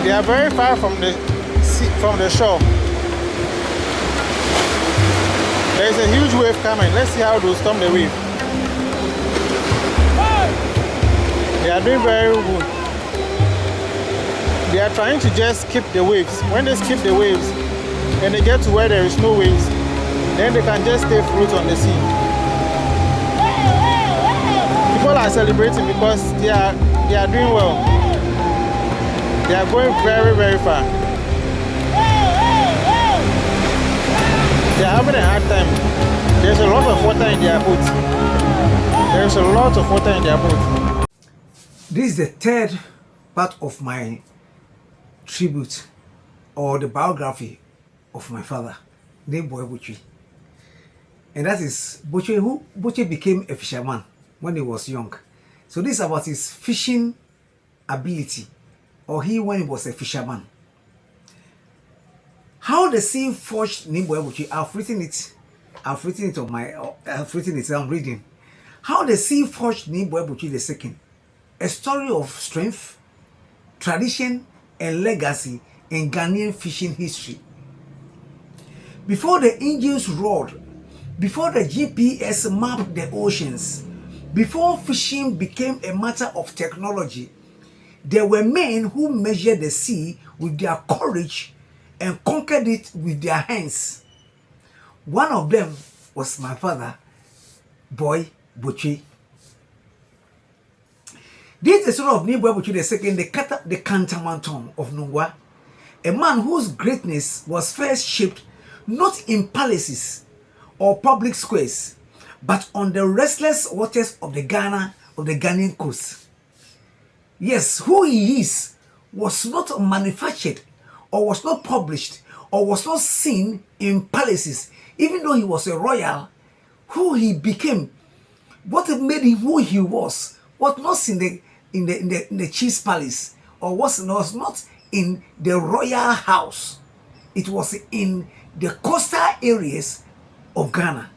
They are very far from the sea, from the shore. There is a huge wave coming. Let's see how they'll storm the wave. They are doing very good. They are trying to just skip the waves. When they skip the waves and they get to where there is no waves, then they can just stay afloat on the sea. People are celebrating because they are doing well. They are going very, very far. They are having a hard time. There's a lot of water in their boat. There's a lot of water in their boat. This is the third part of my tribute or the biography of my father, named Botwe. And that is Botwe, Botwe became a fisherman when he was young. So this is about his fishing ability, or he when he was a fisherman. How the sea forged Botwe, I've written it on my, I'm reading. How the sea forged Botwe II, a story of strength, tradition, and legacy in Ghanaian fishing history. Before the engines roared, before the GPS mapped the oceans, before fishing became a matter of technology, there were men who measured the sea with their courage and conquered it with their hands. One of them was my father, Botwe. This is the story of Botwe II, the Cantamanton of Nungwa, a man whose greatness was first shaped not in palaces or public squares, but on the restless waters of the Ghanaian coast. Yes, who he is was not manufactured or was not published or was not seen in palaces, even though he was a royal. Who he became, what made him who he was not in the chief's palace, or was not in the royal house. It was in the coastal areas of Ghana.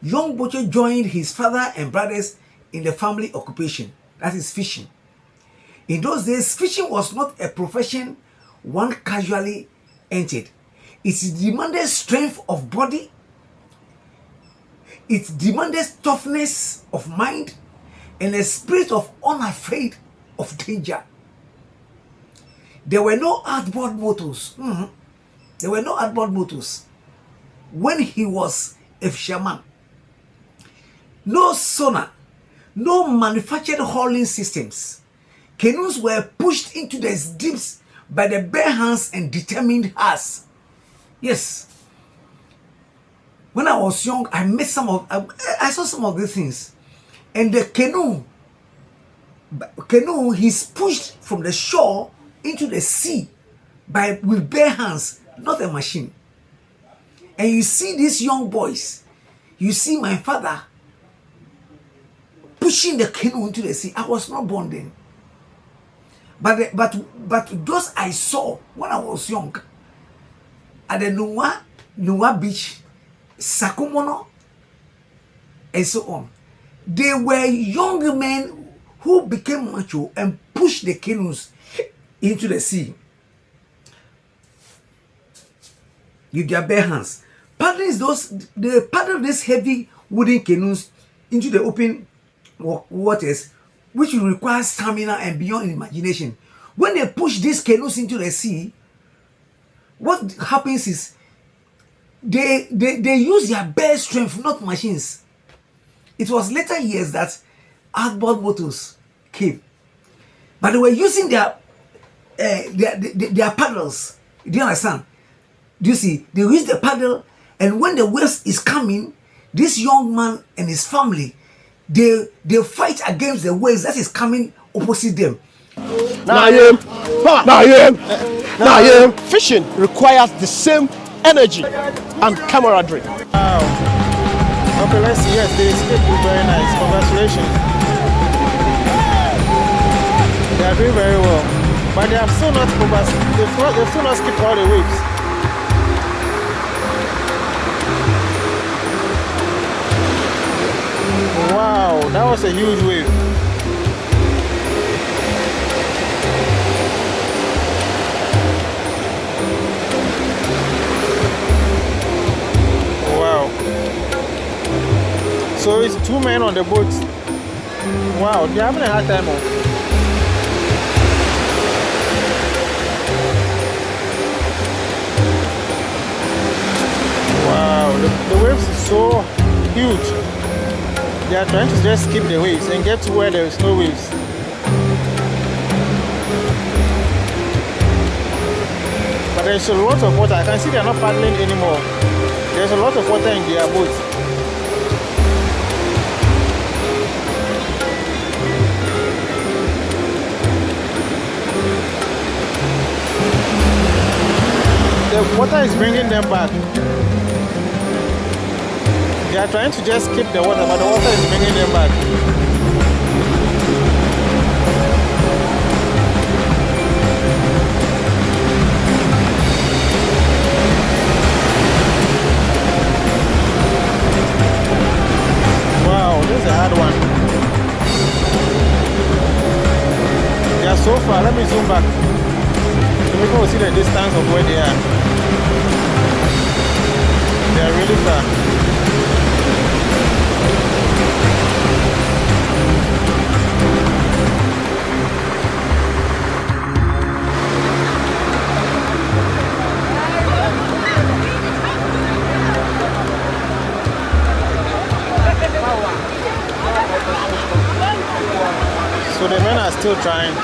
Young Botwe joined his father and brothers in the family occupation, that is fishing. In those days, fishing was not a profession one casually entered. It demanded strength of body, it demanded toughness of mind, and a spirit of unafraid of danger. There were no outboard motors. There were no outboard motors when he was a fisherman. No sonar, no manufactured hauling systems. Canoes were pushed into the deeps by the bare hands and determined hearts. Yes. When I was young, I saw some of these things. And the canoe is pushed from the shore into the sea with bare hands, not a machine. And you see these young boys, you see my father pushing the canoe into the sea. I was not born then. But those I saw when I was young at the Nuwa Beach, Sakumono, and so on. They were young men who became mature and pushed the canoes into the sea with their bare hands. They paddled these heavy wooden canoes into the open waters, which will require stamina and beyond imagination. When they push these canoes into the sea, what happens is they use their bare strength, not machines. It was later years that outboard motors came. but they were using their paddles. Do you understand? Do you see? They use the paddle, and when the waves is coming, this young man and his family, they fight against the waves that is coming opposite them. Fishing requires the same energy and camaraderie. Wow. Okay, let's see. Yes, they escaped. Very nice. Congratulations. They are doing very well, but they have still not they've still not skipped all the waves. Wow, that was a huge wave. Wow. So it's 2 men on the boat. Wow, they're having a hard time. Wow, the waves is so huge. They are trying to just skip the waves and get to where there is no waves. But there's a lot of water. I can see they are not paddling anymore. There's a lot of water in their boat. The water is bringing them back. They are trying to just skip the water, but the water is bringing them back. Wow, this is a hard one. They are so far. Let me zoom back so we can see the distance of where they are. They are really far. So the men are still trying.